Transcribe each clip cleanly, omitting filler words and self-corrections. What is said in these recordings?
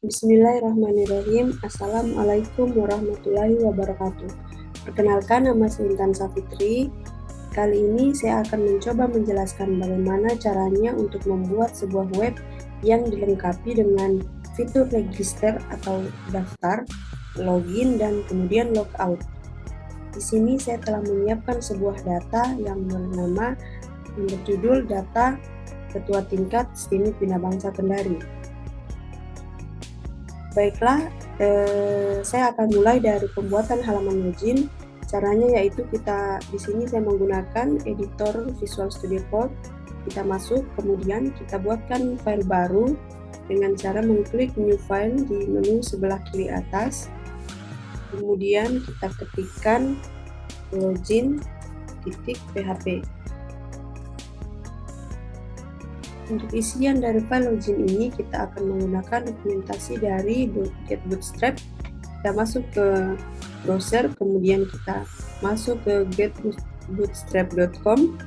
Bismillahirrahmanirrahim. Assalamualaikum warahmatullahi wabarakatuh. Perkenalkan, nama saya Intan Safitri. Kali ini saya akan mencoba menjelaskan bagaimana caranya untuk membuat sebuah web yang dilengkapi dengan fitur register atau daftar, login, dan kemudian logout. Di sini saya telah menyiapkan sebuah data yang berjudul data Ketua Tingkat STIMIK Bina Bangsa Kendari. Baiklah, saya akan mulai dari pembuatan halaman login. Caranya yaitu di sini saya menggunakan editor Visual Studio Code. Kita masuk, kemudian kita buatkan file baru dengan cara mengklik New File di menu sebelah kiri atas. Kemudian kita ketikkan login.php. Untuk isian dari file login ini kita akan menggunakan dokumentasi dari Get Bootstrap. Kita masuk ke browser, kemudian kita masuk ke getbootstrap.com.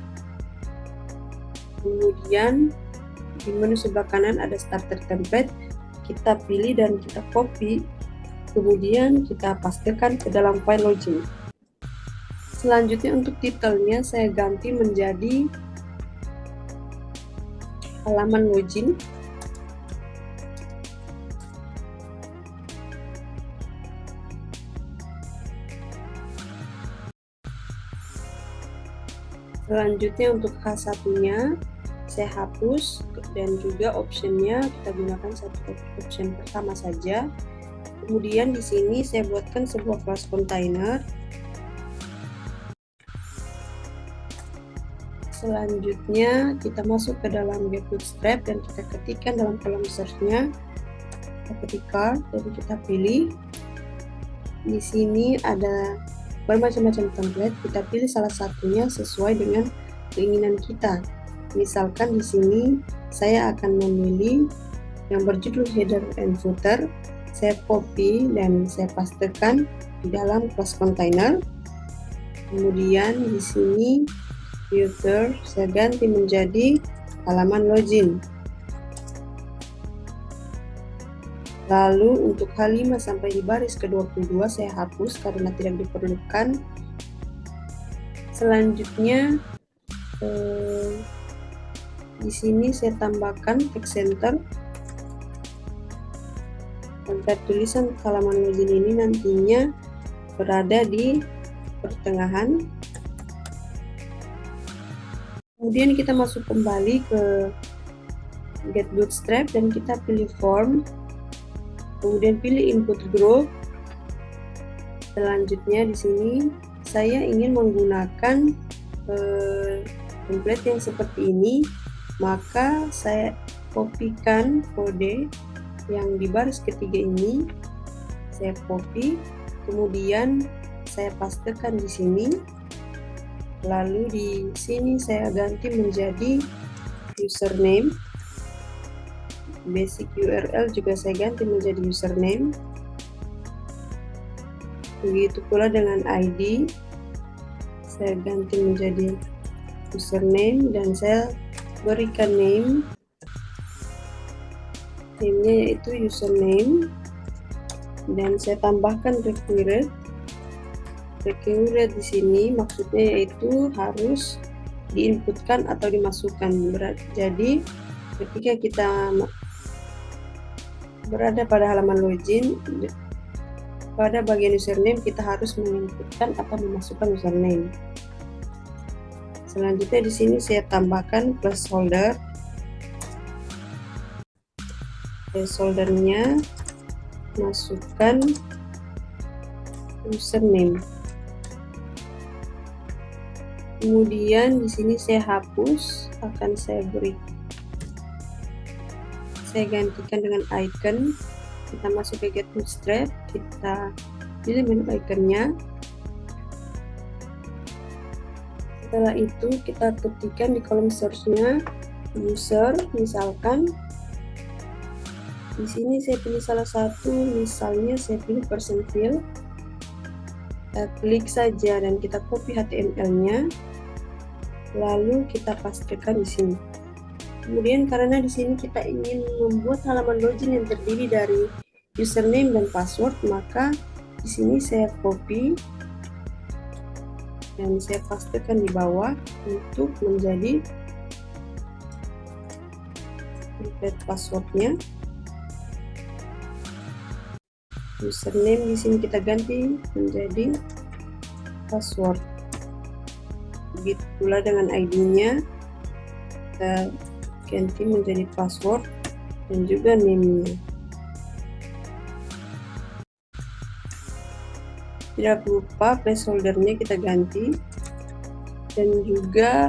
Kemudian di menu sebelah kanan ada starter template. Kita pilih dan kita copy, kemudian kita pastekan ke dalam file login. Selanjutnya untuk titelnya saya ganti menjadi halaman login. Selanjutnya untuk H1-nya saya hapus dan juga optionnya kita gunakan satu option pertama saja. Kemudian di sini saya buatkan sebuah class container. Selanjutnya kita masuk ke dalam Get Bootstrap dan kita ketikkan dalam kolom search-nya, kita ketik card, jadi kita pilih. Di sini ada bermacam-macam template, kita pilih salah satunya sesuai dengan keinginan kita. Misalkan di sini saya akan memilih yang berjudul header and footer. Saya copy dan saya pastekan di dalam class container. Kemudian di sini footer saya ganti menjadi halaman login. Lalu untuk H5 sampai di baris ke-22 saya hapus karena tidak diperlukan. Selanjutnya di sini saya tambahkan text center agar tulisan halaman login ini nantinya berada di pertengahan. Kemudian kita masuk kembali ke Get Bootstrap dan kita pilih form, kemudian pilih input group. Selanjutnya di sini saya ingin menggunakan template yang seperti ini, maka saya kopikan kode yang di baris ketiga ini, saya copy, kemudian saya pastekan di sini. Lalu di sini saya ganti menjadi username. Basic URL juga saya ganti menjadi username. Begitu pula dengan ID. Saya ganti menjadi username dan saya berikan name. Name-nya yaitu username. Dan saya tambahkan required. Required di sini maksudnya yaitu harus diinputkan atau dimasukkan. Jadi ketika kita berada pada halaman login, pada bagian username kita harus menginputkan atau memasukkan username. Selanjutnya di sini saya tambahkan placeholder. Placeholdernya masukkan username. Kemudian di sini saya hapus, saya gantikan dengan icon. Kita masuk ke Get Bootstrap, kita pilih menu iconnya. Setelah itu kita ketikkan di kolom search-nya user, misalkan di sini saya pilih salah satu, misalnya saya pilih percentil. Kita klik saja dan kita copy HTML-nya, lalu kita pastekan di sini. Kemudian karena di sini kita ingin membuat halaman login yang terdiri dari username dan password, maka di sini saya copy dan saya pastekan di bawah untuk menjadi template passwordnya. Username di sini kita ganti menjadi password. Begitu pula dengan ID-nya kita ganti menjadi password dan juga name-nya. Tidak lupa placeholder-nya kita ganti dan juga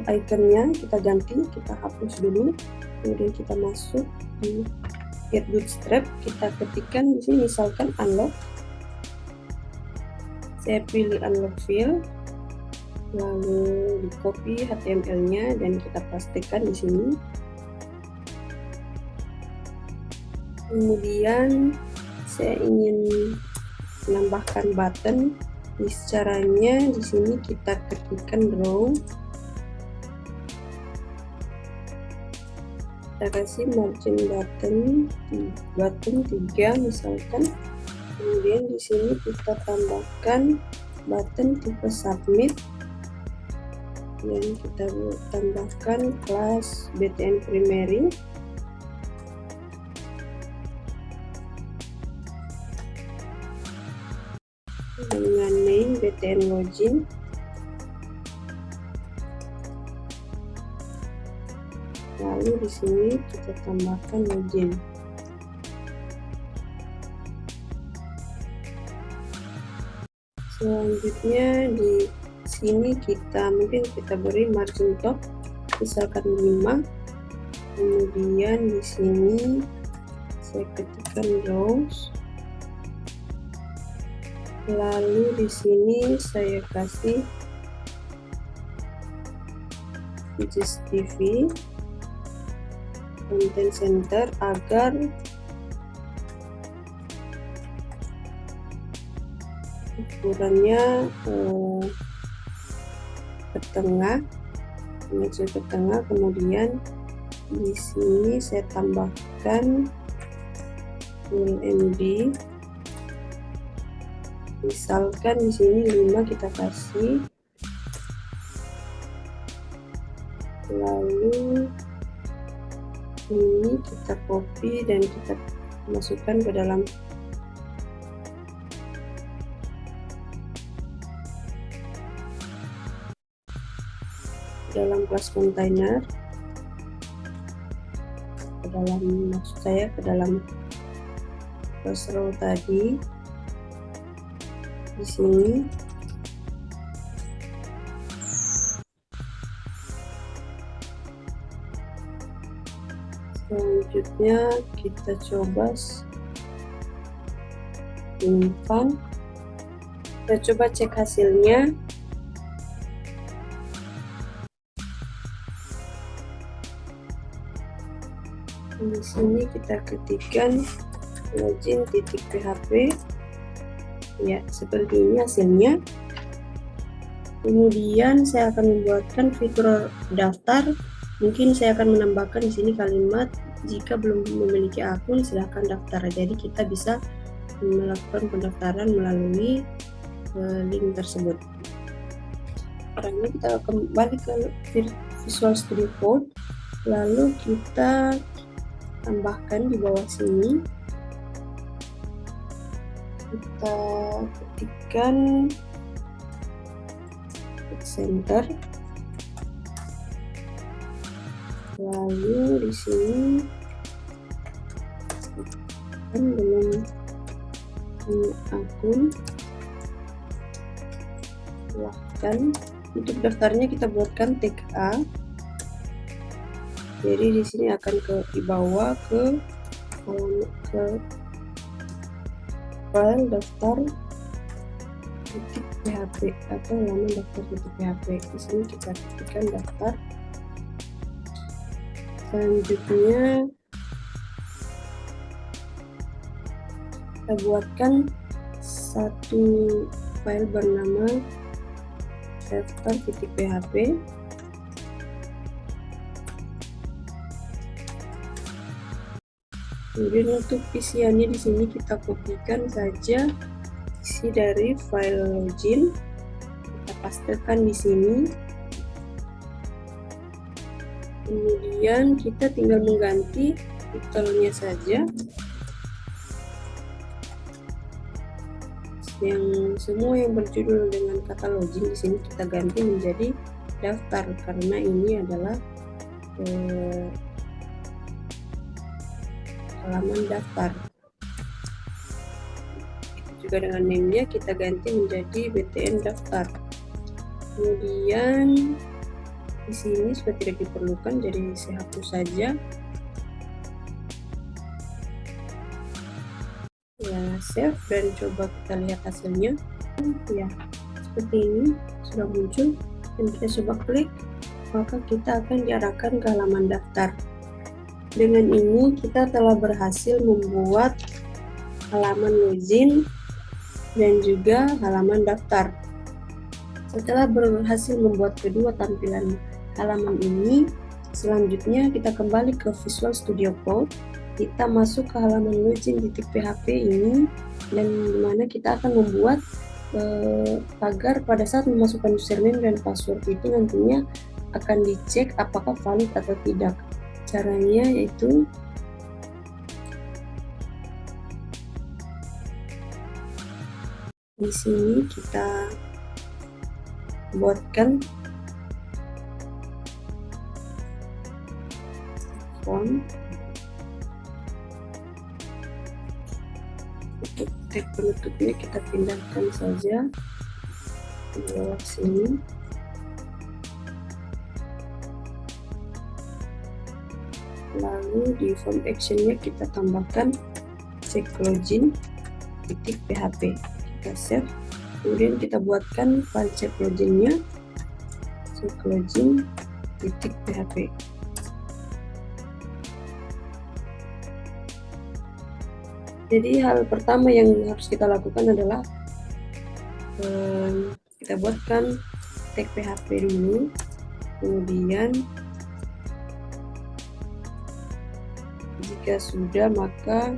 ikonnya kita ganti, kita hapus dulu. Kemudian kita masuk di Get Bootstrap, kita ketikkan di sini misalkan unlock. Saya pilih unlock field, lalu di copy HTML-nya dan kita pastekan di sini. Kemudian saya ingin menambahkan button. Caranya di sini kita ketikkan row, kita kasih margin button 3 misalkan. Kemudian di sini kita tambahkan button tipe submit dan kita tambahkan kelas btn primary dengan name btn login. Lalu di sini kita tambahkan login. Selanjutnya di sini mungkin kita beri margin top misalkan 5. Kemudian di sini saya ketikkan rows. Lalu di sini saya kasih Pages TV Content Center agar ukurannya ke tengah, menuju ke tengah. Kemudian di sini saya tambahkan full MD. Misalkan di sini 5 kita kasih. Lalu ini kita copy dan kita masukkan ke dalam kelas container, ke dalam kelas row tadi. Di sini selanjutnya kita coba simpan, kita coba cek hasilnya. Di sini kita ketikkan login.php, ya seperti ini hasilnya. Kemudian saya akan membuatkan fitur daftar. Mungkin saya akan menambahkan di sini kalimat jika belum memiliki akun silahkan daftar. Jadi kita bisa melakukan pendaftaran melalui link tersebut. Sekarang ini kita kembali ke Visual Studio Code, lalu kita tambahkan di bawah sini, kita ketikkan center, lalu di sini belum akun, silahkan. Untuk daftarnya kita buatkan tag A. Jadi di sini akan dibawa ke file daftar .php atau halaman daftar .php. Di sini kita ketikkan daftar. Selanjutnya kita buatkan satu file bernama daftar.php. Kemudian untuk isiannya di sini kita kopikan saja isi dari file login, kita pastekan di sini. Kemudian kita tinggal mengganti titelnya saja, yang semua yang berjudul dengan kata login di sini kita ganti menjadi daftar, karena ini adalah halaman daftar. Juga dengan name-nya kita ganti menjadi BTN daftar. Kemudian di sini sudah tidak diperlukan, jadi saya hapus saja. Ya, save dan coba kita lihat hasilnya. Ya, seperti ini sudah muncul, dan kita coba klik, maka kita akan diarahkan ke halaman daftar. Dengan ini kita telah berhasil membuat halaman login dan juga halaman daftar. Setelah berhasil membuat kedua tampilan halaman ini, selanjutnya kita kembali ke Visual Studio Code. Kita masuk ke halaman login.php ini, dan dimana kita akan membuat agar pada saat memasukkan username dan password itu nantinya akan dicek apakah valid atau tidak. Caranya yaitu di sini kita buatkan form. Untuk tag penutupnya kita pindahkan saja ke bawah sini. Lalu di form actionnya kita tambahkan check login .php. Kita save, kemudian kita buatkan file check loginnya, check login .php. Jadi hal pertama yang harus kita lakukan adalah kita buatkan tag PHP dulu, kemudian jika sudah maka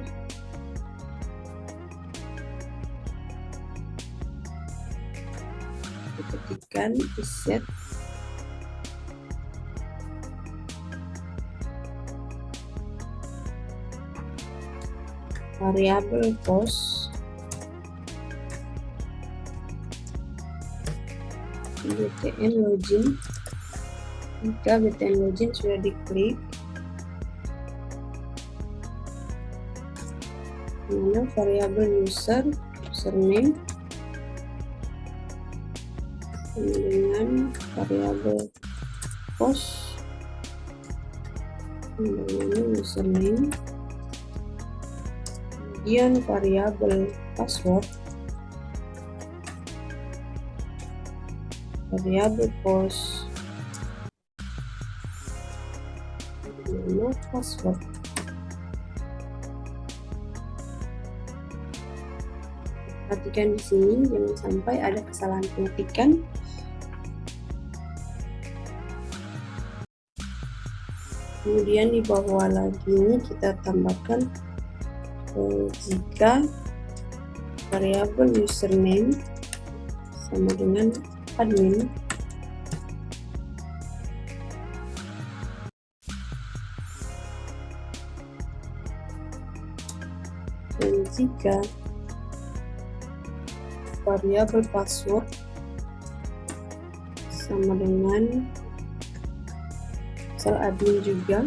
ketikkan set variabel post BTN login. Jika BTN login sudah diklik, mana variabel username dengan variabel post dengan username, kemudian variabel password, variabel post dengan password. Perhatikan di sini jangan sampai ada kesalahan pengetikan. Kemudian di bawah lagi ini kita tambahkan jika variabel username sama dengan admin, dan jika variabel password sama dengan admin juga,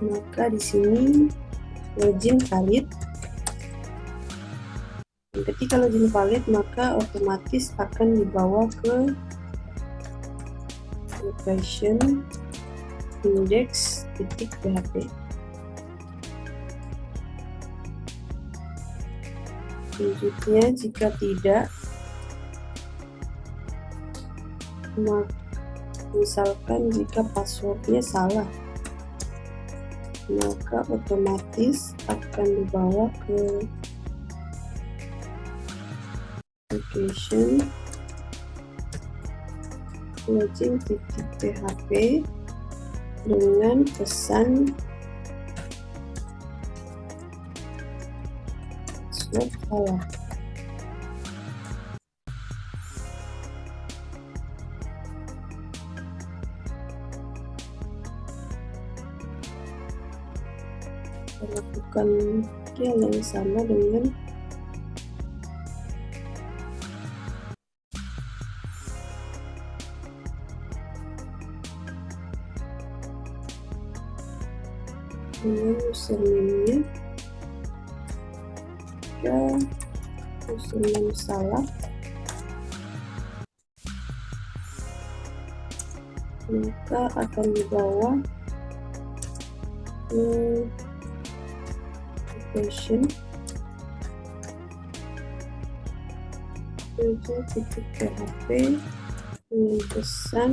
maka di sini login valid. Dan ketika login valid maka otomatis akan dibawa ke location index.php. Selanjutnya jika tidak, misalkan jika passwordnya salah, maka otomatis akan dibawa ke application login.php dengan pesan password salah. Kita lakukan hal yang sama dengan username-nya. Jika username salah, maka akan dibawa ke application php dengan pesan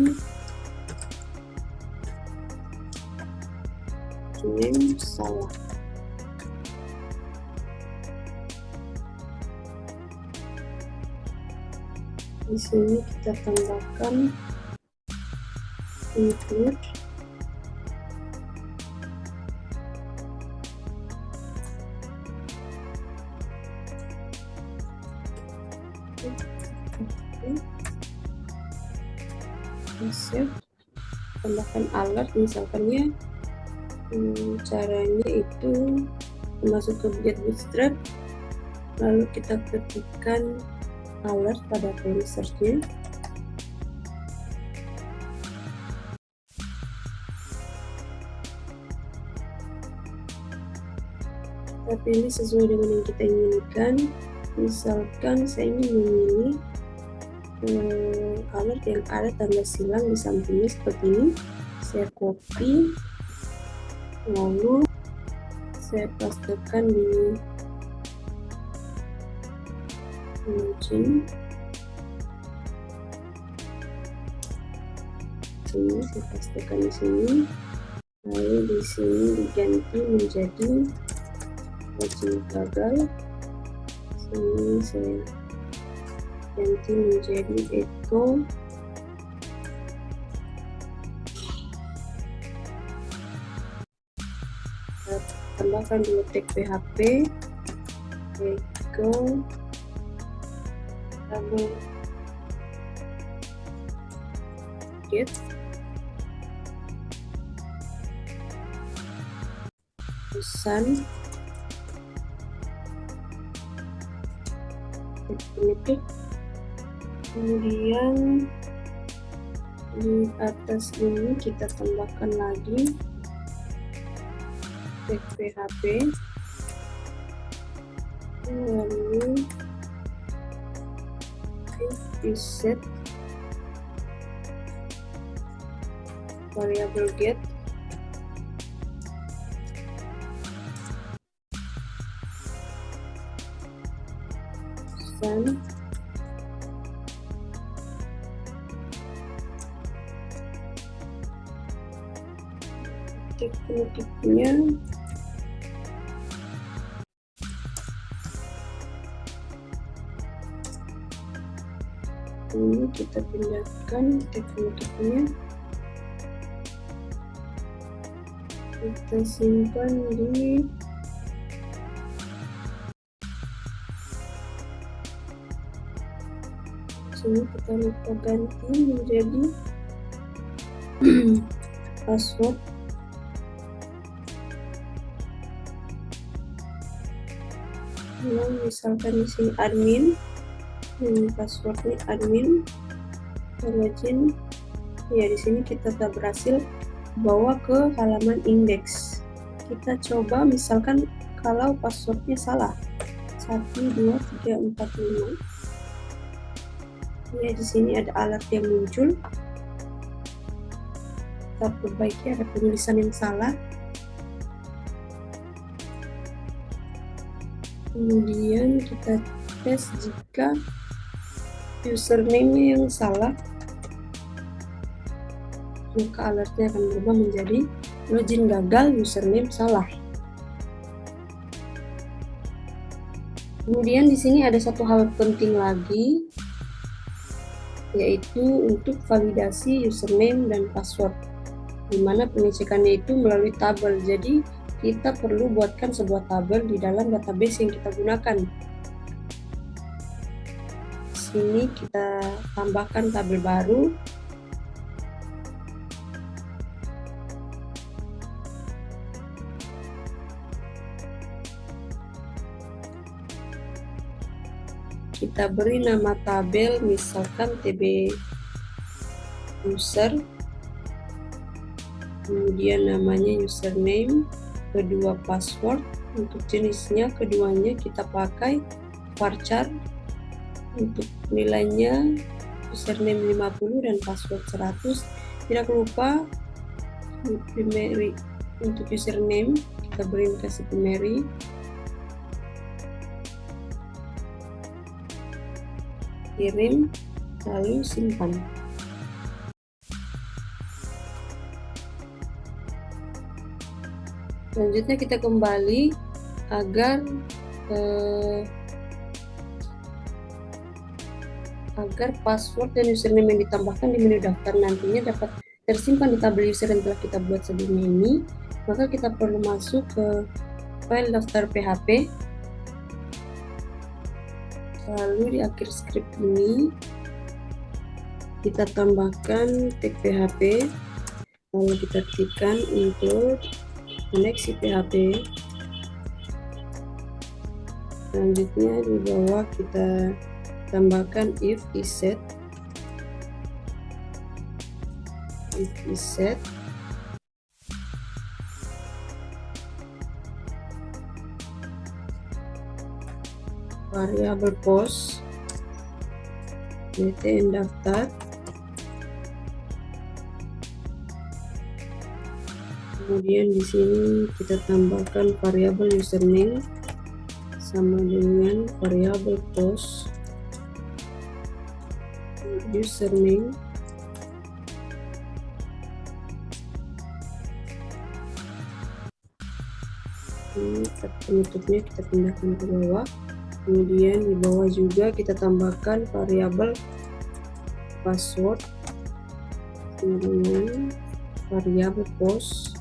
name salah. Di sini kita tambahkan include save, tambahkan alert misalkannya. Caranya itu masuk ke Get Bootstrap, lalu kita ketikkan alert pada query search-nya. Tapi ini sesuai dengan yang kita inginkan. Misalkan saya ingin memilih alert yang ada tanda silang di sampingnya seperti ini. Saya copy, lalu saya pastekan di login. Sini saya pastekan di sini, lalu di sini diganti menjadi login gagal. Sini saya ganti menjadi echo. Tambahkan dulu tag PHP echo double get pesan penutup. Kemudian di atas ini kita tambahkan lagi tag PHP, lalu if set variable get pesan penutupnya ini kita pindahkan tag penutupnya, kita simpan di sini. Kita lupa ganti menjadi password. Misalkan di sini admin, passwordnya admin, login. Ya, di sini kita sudah berhasil bawa ke halaman index. Kita coba misalkan kalau passwordnya salah 1 2 3 4 5. Ya, di sini ada alert yang muncul. Kita perbaiki, ada penulisan yang salah. Kemudian kita tes jika username yang salah, maka alertnya akan berubah menjadi login gagal, username salah. Kemudian di sini ada satu hal penting lagi, yaitu untuk validasi username dan password, di mana pengecekannya itu melalui tabel. Jadi kita perlu buatkan sebuah tabel di dalam database yang kita gunakan. Di sini kita tambahkan tabel baru. Kita beri nama tabel, misalkan TB user, kemudian namanya username, kedua password. Untuk jenisnya keduanya kita pakai varchar, untuk nilainya username 50 dan password 100. Tidak lupa primary, untuk username kita beri kasih primary, kirim, lalu simpan. Selanjutnya kita kembali agar password dan username yang ditambahkan di menu daftar nantinya dapat tersimpan di tabel user yang telah kita buat sebelumnya ini. Maka kita perlu masuk ke file daftar PHP, lalu di akhir script ini kita tambahkan tag PHP, lalu kita ketikkan include koneksi PHP. Selanjutnya di bawah kita tambahkan if is set variabel post btn daftar, kemudian di sini kita tambahkan variabel username sama dengan variabel post username, ini penutupnya kita pindahkan ke bawah. Kemudian di bawah juga kita tambahkan variabel password dengan variabel post,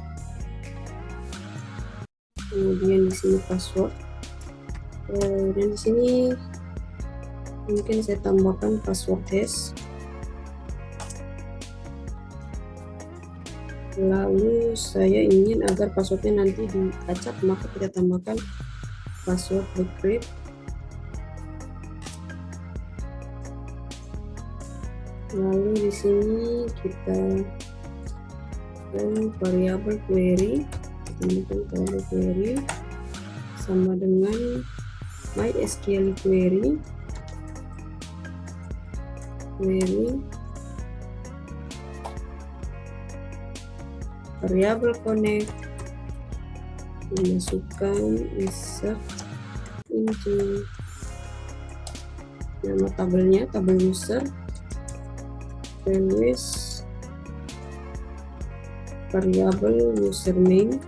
kemudian di sini password, dan di sini mungkin saya tambahkan password hash. Lalu saya ingin agar passwordnya nanti diacak, maka kita tambahkan password decrypt. Lalu di sini kita dan variabel query, tambahkan variabel query sama dengan MySQL query variabel connect, dimasukkan insert into nama tabelnya, tabel user, values variabel username,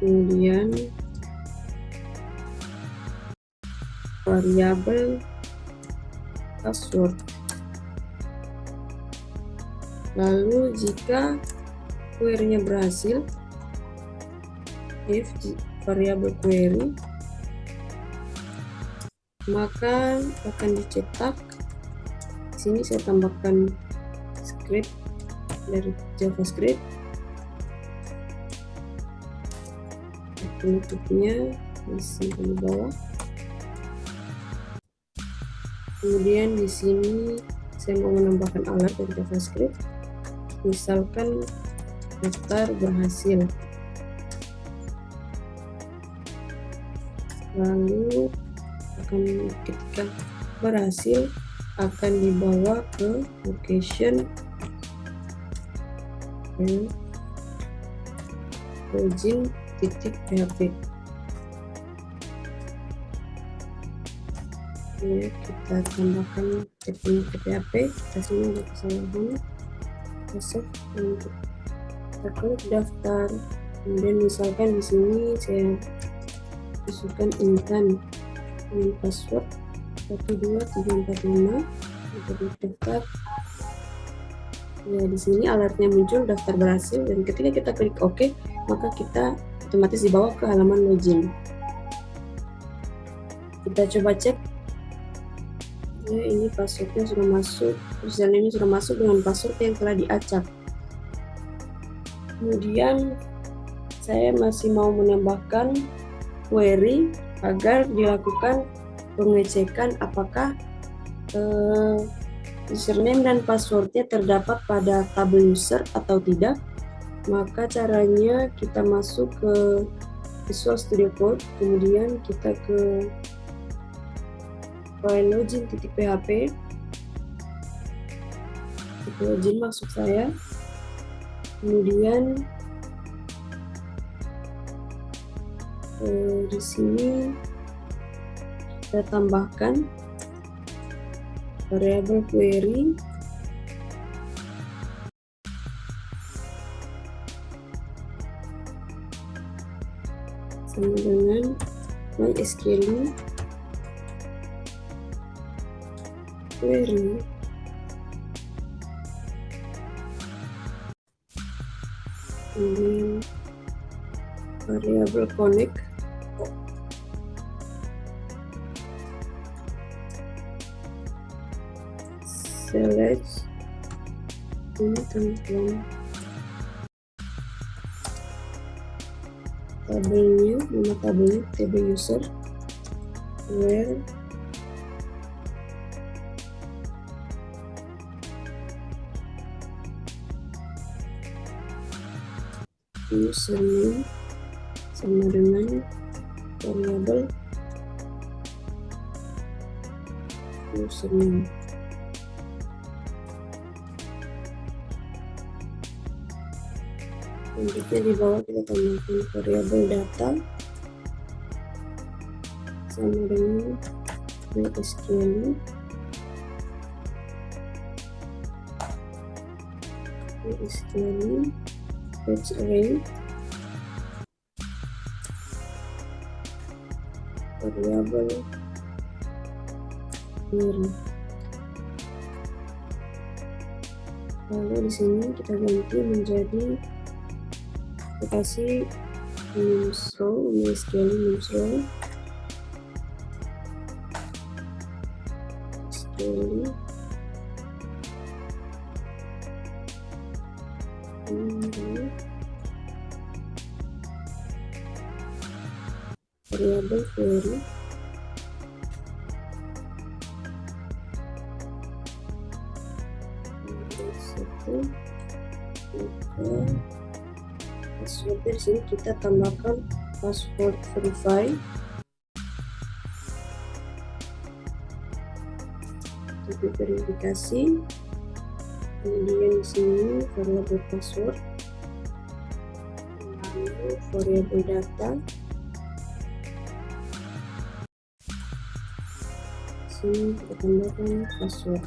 kemudian variabel password. Lalu jika query-nya berhasil, if variabel query, maka akan dicetak. Di sini saya tambahkan script dari JavaScript, penutupnya di bawah. Kemudian di sini saya mau menambahkan alert dari JavaScript, misalkan daftar berhasil. Lalu ketika berhasil akan dibawa ke location login.php. Ya, kita tambahkan teknik PHP. Kita sini ada kesalahan. Masuk untuk kita klik daftar. Kemudian misalkan di sini saya masukkan intent dengan password 12345 untuk daftar. Ya, di sini alertnya muncul daftar berhasil, dan ketika kita klik OK, maka kita otomatis dibawa ke halaman login. Kita coba cek. Ya, ini passwordnya sudah masuk, username ini sudah masuk dengan password yang telah diacak. Kemudian saya masih mau menambahkan query agar dilakukan pengecekan apakah username dan passwordnya terdapat pada tabel user atau tidak. Maka caranya kita masuk ke Visual Studio Code, kemudian kita ke file login.php, login maksud saya. Kemudian di sini kita tambahkan variabel query sama dengan MySQL query. Kemudian variabel connect select ini tentang tabelnya, nama tabelnya tb user where username sama dengan variabel username. Selanjutnya di bawah kita tambahkan variabel data sama dengan MySQL fetch array variabel query. Lalu di sini kita ganti menjadi aplikasi MySQL MySQL variabel query password. Di sini kita tambahkan password verify untuk verifikasi. Kemudian di sini variabel password, lalu variabel data. Sini kita tambahkan password.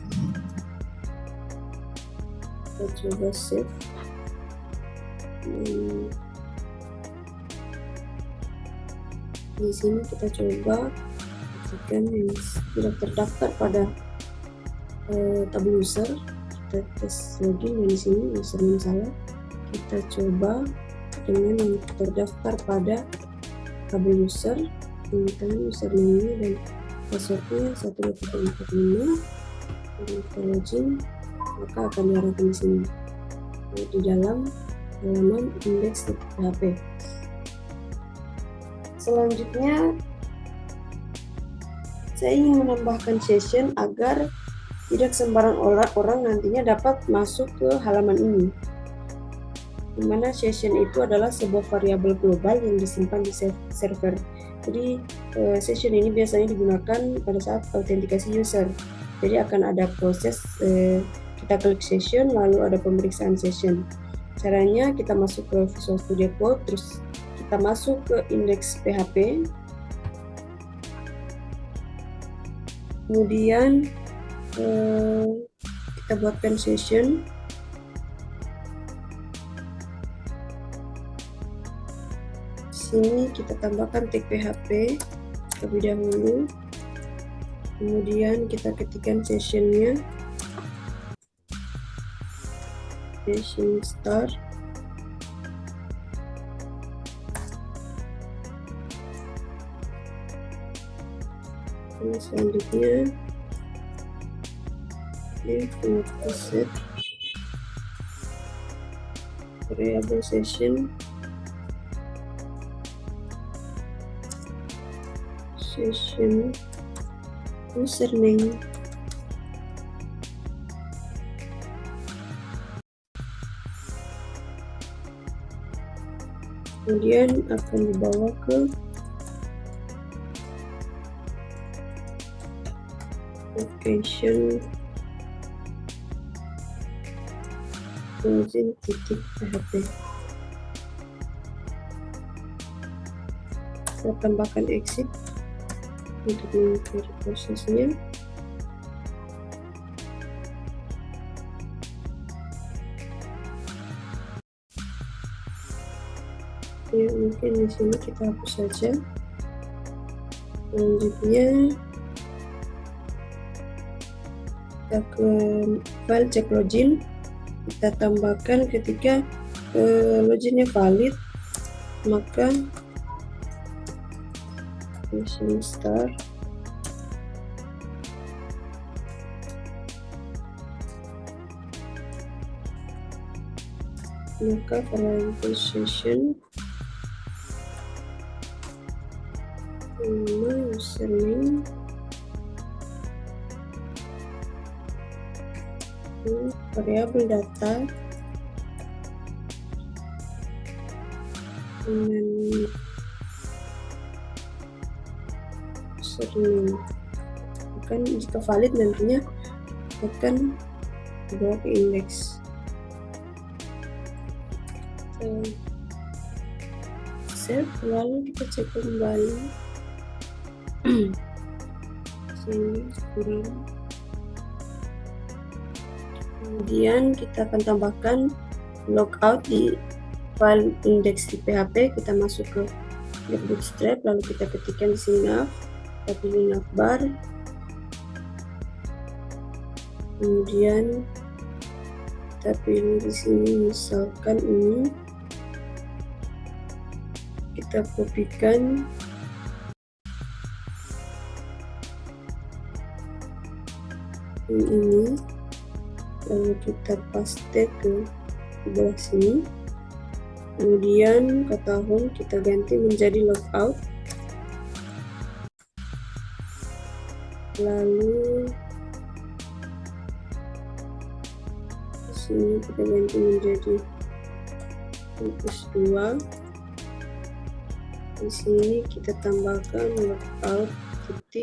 Kita coba save. Di sini kita coba pastikan yang tidak terdaftar pada tabel user. Kita tes login, dan di sini username salah. Kita coba dengan yang terdaftar pada tabel user, menggunakan username dan passwordnya 12345. Dan kita login, maka akan diarahkan di sini di dalam halaman index.php. Selanjutnya saya ingin menambahkan session agar tidak sembarang orang nantinya dapat masuk ke halaman ini, dimana session itu adalah sebuah variabel global yang disimpan di server. Jadi session ini biasanya digunakan pada saat autentikasi user. Jadi akan ada proses kita klik session, lalu ada pemeriksaan session. Caranya kita masuk ke Visual Studio Code, terus kita masuk ke index.php, kemudian kita buatkan session. Di sini kita tambahkan tag PHP terlebih dahulu, Kemudian kita ketikkan sessionnya, session start. Dan selanjutnya kita set variable session username. Kemudian akan dibawa ke location login.php. Kita tambahkan exit untuk mengakhiri prosesnya. Ya, mungkin di sini kita hapus saja. Selanjutnya kita ke file check login, kita tambahkan ketika loginnya valid, maka session start maka variable session username variabel data dengan username akan, jika valid nantinya akan dibawa ke indeks. Save, lalu kita cek kembali. Sini kurang. Kemudian kita akan tambahkan logout di file index di PHP. Kita masuk ke Get Bootstrap, lalu kita ketikkan di sini nav, kita pilih navbar, kemudian kita pilih di sini misalkan ini, kita kopikan ini, lalu kita paste ke bawah sini. Kemudian kata home kita ganti menjadi logout, lalu di sini kita ganti menjadi +2. Di sini kita tambahkan logout.php.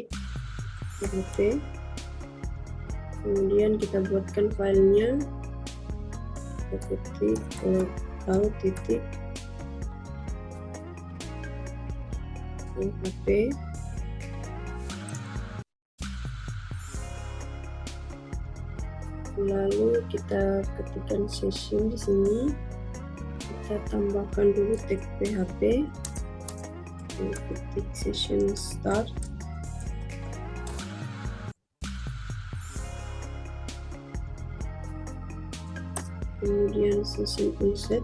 Kemudian kita buatkan filenya, kita ketik logout.php. Lalu kita ketikkan session di sini, kita tambahkan dulu tag PHP, ketik session start. Kemudian session onset,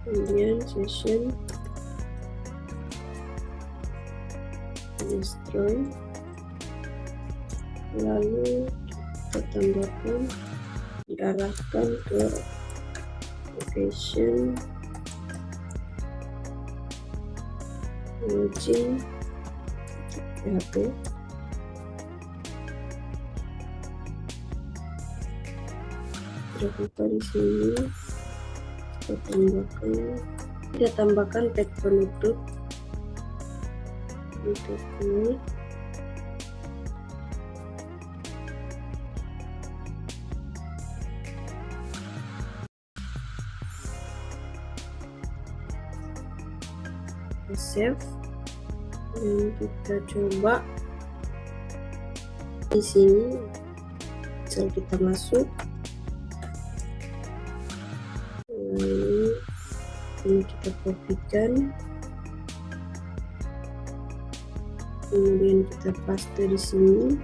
kemudian session destroy, lalu kita tambahkan, diarahkan ke location login PHP. Kita di sini kita tambahkan tag penutup untuk ini. Save dan kita coba di sini pixel kita masuk, lalu ini kita kopikan, kemudian kita paste di sini,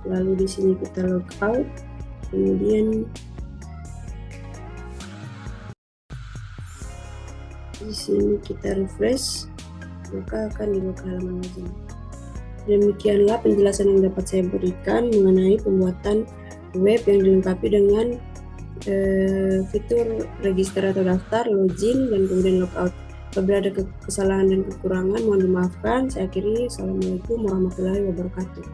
lalu di sini kita logout, kemudian di sini kita refresh, maka akan dibuka halaman wajah. Demikianlah penjelasan yang dapat saya berikan mengenai pembuatan web yang dilengkapi dengan fitur register atau daftar, login, dan kemudian logout. Apabila ada kesalahan dan kekurangan mohon dimaafkan. Saya akhiri. Assalamualaikum warahmatullahi wabarakatuh.